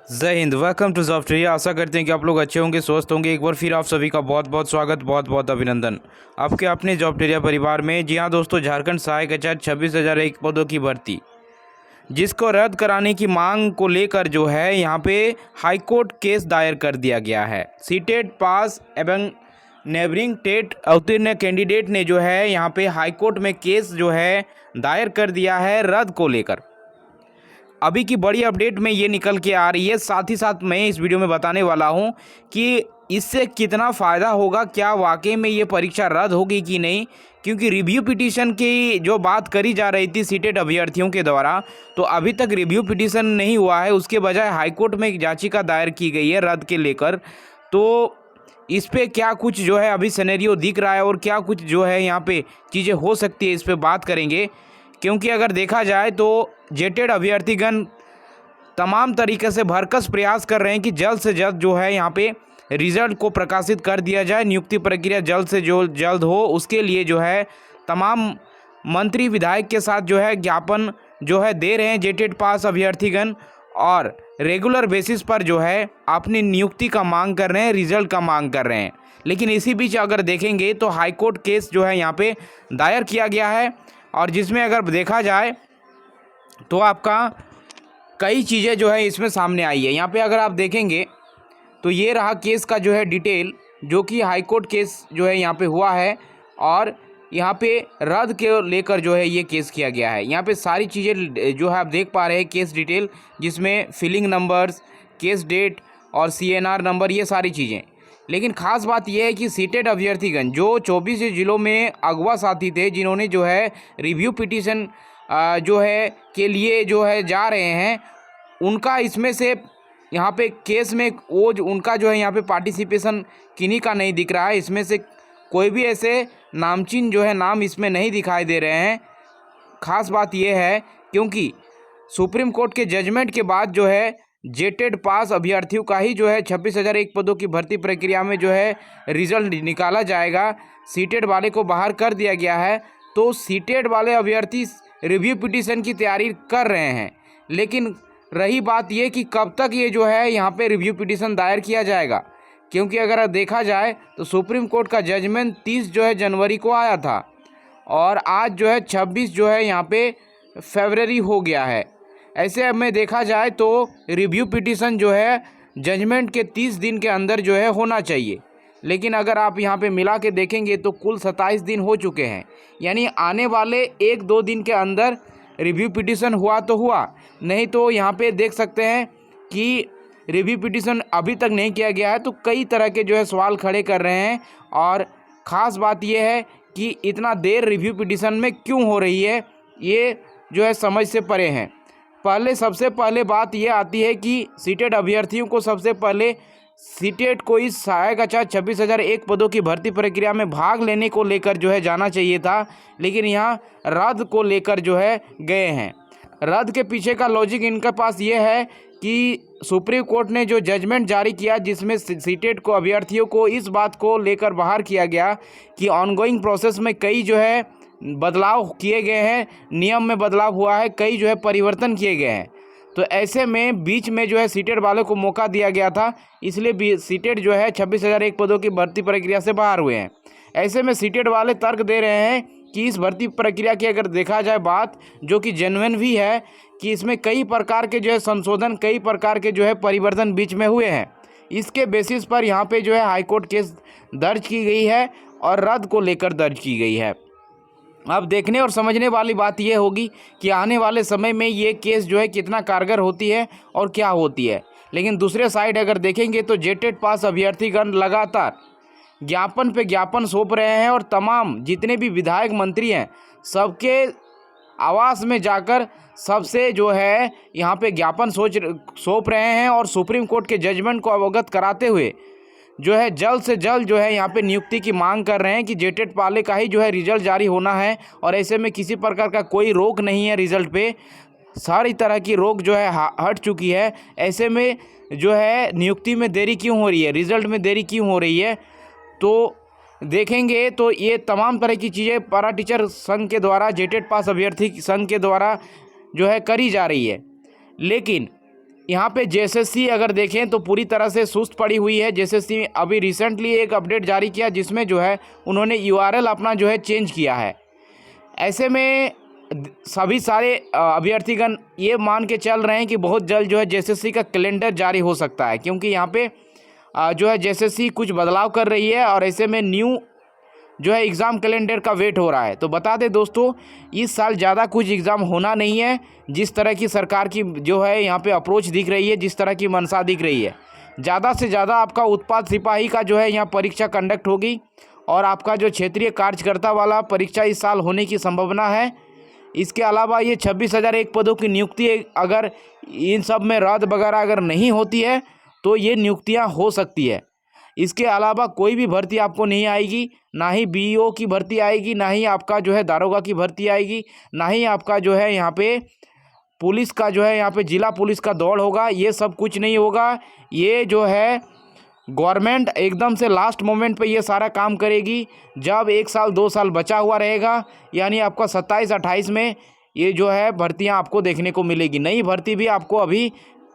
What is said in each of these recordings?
जय हिंद। Welcome to software. आशा करते हैं कि आप लोग अच्छे होंगे, स्वस्थ होंगे। एक बार फिर आप सभी का बहुत बहुत स्वागत, बहुत बहुत अभिनंदन आपके अपने जॉबटेरिया परिवार में। जी हाँ दोस्तों, झारखंड सहायक आचार्य 26,001 पदों की भर्ती जिसको रद्द कराने की मांग को लेकर जो है यहाँ पे हाईकोर्ट केस दायर कर दिया गया है। सीटेट पास एवं नेबरिंग टेट उत्तीर्ण कैंडिडेट ने जो है यहाँ पे हाईकोर्ट में केस जो है दायर कर दिया है रद्द को लेकर। अभी की बड़ी अपडेट में ये निकल के आ रही है, साथ ही साथ मैं इस वीडियो में बताने वाला हूँ कि इससे कितना फ़ायदा होगा, क्या वाकई में ये परीक्षा रद्द होगी कि नहीं। क्योंकि रिव्यू पिटीशन की जो बात करी जा रही थी सीटेट अभ्यर्थियों के द्वारा, तो अभी तक रिव्यू पिटीशन नहीं हुआ है। उसके बजाय हाईकोर्ट में एक याचिका दायर की गई है रद्द के लेकर। तो इस पे क्या कुछ जो है अभी सिनेरियो दिख रहा है और क्या कुछ जो है यहाँ पे चीज़ें हो सकती है, इस पे बात करेंगे। क्योंकि अगर देखा जाए तो जेटेड अभ्यर्थीगण तमाम तरीके से भरकस प्रयास कर रहे हैं कि जल्द से जल्द जो है यहाँ पे रिजल्ट को प्रकाशित कर दिया जाए, नियुक्ति प्रक्रिया जल्द से जल्द हो। उसके लिए जो है तमाम मंत्री विधायक के साथ जो है ज्ञापन जो है दे रहे हैं जेटेड पास अभ्यर्थीगण, और रेगुलर बेसिस पर जो है अपनी नियुक्ति का मांग कर रहे हैं, रिजल्ट का मांग कर रहे हैं। लेकिन इसी बीच अगर देखेंगे तो हाईकोर्ट केस जो है यहाँ पे दायर किया गया है, और जिसमें अगर देखा जाए तो आपका कई चीज़ें जो है इसमें सामने आई है। यहाँ पे अगर आप देखेंगे तो ये रहा केस का जो है डिटेल, जो कि हाईकोर्ट केस जो है यहाँ पे हुआ है, और यहाँ पे रद्द के लेकर जो है ये केस किया गया है। यहाँ पे सारी चीज़ें जो है आप देख पा रहे हैं केस डिटेल, जिसमें फिलिंग नंबर्स, केस डेट और CNR नंबर, ये सारी चीज़ें। लेकिन ख़ास बात यह है कि सीटेड अभ्यर्थीगण जो 24 जिलों में अगवा साथी थे, जिन्होंने जो है रिव्यू पिटीशन जो है के लिए जो है जा रहे हैं, उनका इसमें से यहाँ पे केस में उनका जो है यहाँ पे पार्टिसिपेशन किन्हीं का नहीं दिख रहा है। इसमें से कोई भी ऐसे नामचीन जो है नाम इसमें नहीं दिखाई दे रहे हैं। ख़ास बात यह है क्योंकि सुप्रीम कोर्ट के जजमेंट के बाद जो है जेटेड पास अभ्यर्थियों का ही जो है 26,001 पदों की भर्ती प्रक्रिया में जो है रिजल्ट निकाला जाएगा। सीटेड वाले को बाहर कर दिया गया है। तो सीटेड वाले अभ्यर्थी रिव्यू पिटीशन की तैयारी कर रहे हैं, लेकिन रही बात ये कि कब तक ये जो है यहाँ पे रिव्यू पिटीशन दायर किया जाएगा। क्योंकि अगर देखा जाए तो सुप्रीम कोर्ट का जजमेंट 30 जो है जनवरी को आया था, और आज जो है 26 जो है यहाँ पे फरवरी हो गया है। ऐसे में देखा जाए तो रिव्यू पिटीशन जो है जजमेंट के 30 दिन के अंदर जो है होना चाहिए। लेकिन अगर आप यहाँ पे मिला के देखेंगे तो कुल 27 दिन हो चुके हैं, यानी आने वाले 1-2 दिन के अंदर रिव्यू पिटीशन हुआ तो हुआ, नहीं तो यहाँ पे देख सकते हैं कि रिव्यू पिटीशन अभी तक नहीं किया गया है। तो कई तरह के जो है सवाल खड़े कर रहे हैं, और ख़ास बात यह है कि इतना देर रिव्यू पिटीशन में क्यों हो रही है, ये जो है समझ से परे हैं। सबसे पहले बात यह आती है कि सीटेड अभ्यर्थियों को सबसे पहले सीटेट को इस सहायक आचार्य 26,001 पदों की भर्ती प्रक्रिया में भाग लेने को लेकर जो है जाना चाहिए था, लेकिन यहाँ रद्द को लेकर जो है गए हैं। रद्द के पीछे का लॉजिक इनके पास ये है कि सुप्रीम कोर्ट ने जो जजमेंट जारी किया, जिसमें सीटेट को अभ्यर्थियों को इस बात को लेकर बाहर किया गया कि ऑनगोइंग प्रोसेस में कई जो है बदलाव किए गए हैं, नियम में बदलाव हुआ है, कई जो है परिवर्तन किए गए हैं। तो ऐसे में बीच में जो है सीटेट वालों को मौका दिया गया था, इसलिए सीटेट जो है 26,001 पदों की भर्ती प्रक्रिया से बाहर हुए हैं। ऐसे में सीटेट वाले तर्क दे रहे हैं कि इस भर्ती प्रक्रिया की अगर देखा जाए बात, जो कि जेन्युइन भी है, कि इसमें कई प्रकार के जो है संशोधन, कई प्रकार के जो है परिवर्तन बीच में हुए हैं। इसके बेसिस पर यहाँ पे जो है हाईकोर्ट केस दर्ज की गई है और रद्द को लेकर दर्ज की गई है। अब देखने और समझने वाली बात यह होगी कि आने वाले समय में ये केस जो है कितना कारगर होती है और क्या होती है। लेकिन दूसरे साइड अगर देखेंगे तो जेटेड पास अभ्यर्थीगण लगातार ज्ञापन पे ज्ञापन सौंप रहे हैं, और तमाम जितने भी विधायक मंत्री हैं सबके आवास में जाकर सबसे जो है यहाँ पे ज्ञापन सौंप रहे हैं, और सुप्रीम कोर्ट के जजमेंट को अवगत कराते हुए जो है जल्द से जल्द जो है यहाँ पे नियुक्ति की मांग कर रहे हैं कि जेटेड वाले का ही जो है रिजल्ट जारी होना है। और ऐसे में किसी प्रकार का कोई रोक नहीं है, रिजल्ट पे सारी तरह की रोक जो है हट चुकी है। ऐसे में जो है नियुक्ति में देरी क्यों हो रही है, रिजल्ट में देरी क्यों हो रही है, तो देखेंगे तो ये तमाम तरह की चीज़ें पैरा टीचर संघ के द्वारा, जेटेड पास अभ्यर्थी संघ के द्वारा जो है करी जा रही है। लेकिन यहाँ पे जेएसएससी अगर देखें तो पूरी तरह से सुस्त पड़ी हुई है। जेएसएससी अभी रिसेंटली एक अपडेट जारी किया जिसमें जो है उन्होंने यूआरएल अपना जो है चेंज किया है। ऐसे में सभी सारे अभ्यर्थीगण ये मान के चल रहे हैं कि बहुत जल्द जो है जेएसएससी का कैलेंडर जारी हो सकता है, क्योंकि यहाँ पे जो है जेएसएससी कुछ बदलाव कर रही है और ऐसे में न्यू जो है एग्ज़ाम कैलेंडर का वेट हो रहा है। तो बता दें दोस्तों, इस साल ज़्यादा कुछ एग्ज़ाम होना नहीं है। जिस तरह की सरकार की जो है यहाँ पे अप्रोच दिख रही है, जिस तरह की मंशा दिख रही है, ज़्यादा से ज़्यादा आपका उत्पाद सिपाही का जो है यहाँ परीक्षा कंडक्ट होगी और आपका जो क्षेत्रीय कार्यकर्ता वाला परीक्षा इस साल होने की संभावना है। इसके अलावा ये 26,001 पदों की नियुक्ति अगर इन सब में रद्द वगैरह अगर नहीं होती है तो ये नियुक्तियां हो सकती है। इसके अलावा कोई भी भर्ती आपको नहीं आएगी, ना ही बीईओ की भर्ती आएगी, ना ही आपका जो है दारोगा की भर्ती आएगी, ना ही आपका जो है यहाँ पे पुलिस का जो है यहाँ पे जिला पुलिस का दौड़ होगा। ये सब कुछ नहीं होगा। ये जो है गवर्नमेंट एकदम से लास्ट मोमेंट पे ये सारा काम करेगी जब 1 साल 2 साल बचा हुआ रहेगा, यानी आपका 27-28 में ये जो है भर्तियां आपको देखने को मिलेगी। नई भर्ती भी आपको अभी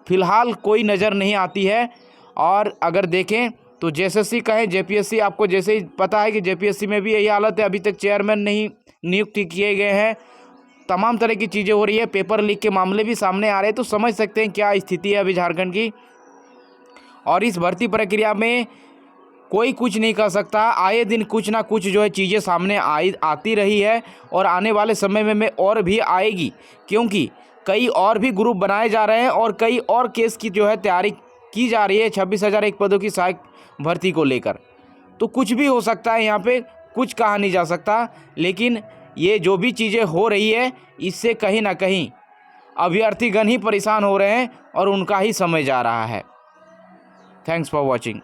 फ़िलहाल कोई नज़र नहीं आती है। और अगर देखें तो जेएसएससी कहें जेपीएससी, आपको जैसे ही पता है कि जेपीएससी में भी यही हालत है, अभी तक चेयरमैन नहीं नियुक्त किए गए हैं। तमाम तरह की चीज़ें हो रही है, पेपर लीक के मामले भी सामने आ रहे हैं। तो समझ सकते हैं क्या स्थिति है अभी झारखंड की। और इस भर्ती प्रक्रिया में कोई कुछ नहीं कर सकता। आए दिन कुछ ना कुछ जो है चीज़ें सामने आती रही है और आने वाले समय में और भी आएगी, क्योंकि कई और भी ग्रुप बनाए जा रहे हैं और कई और केस की जो है तैयारी की जा रही है 26,001 पदों की सहायक भर्ती को लेकर। तो कुछ भी हो सकता है, यहाँ पे कुछ कहा नहीं जा सकता। लेकिन ये जो भी चीज़ें हो रही है इससे कहीं ना कहीं अभ्यर्थीगण ही परेशान हो रहे हैं और उनका ही समय जा रहा है। Thanks for watching.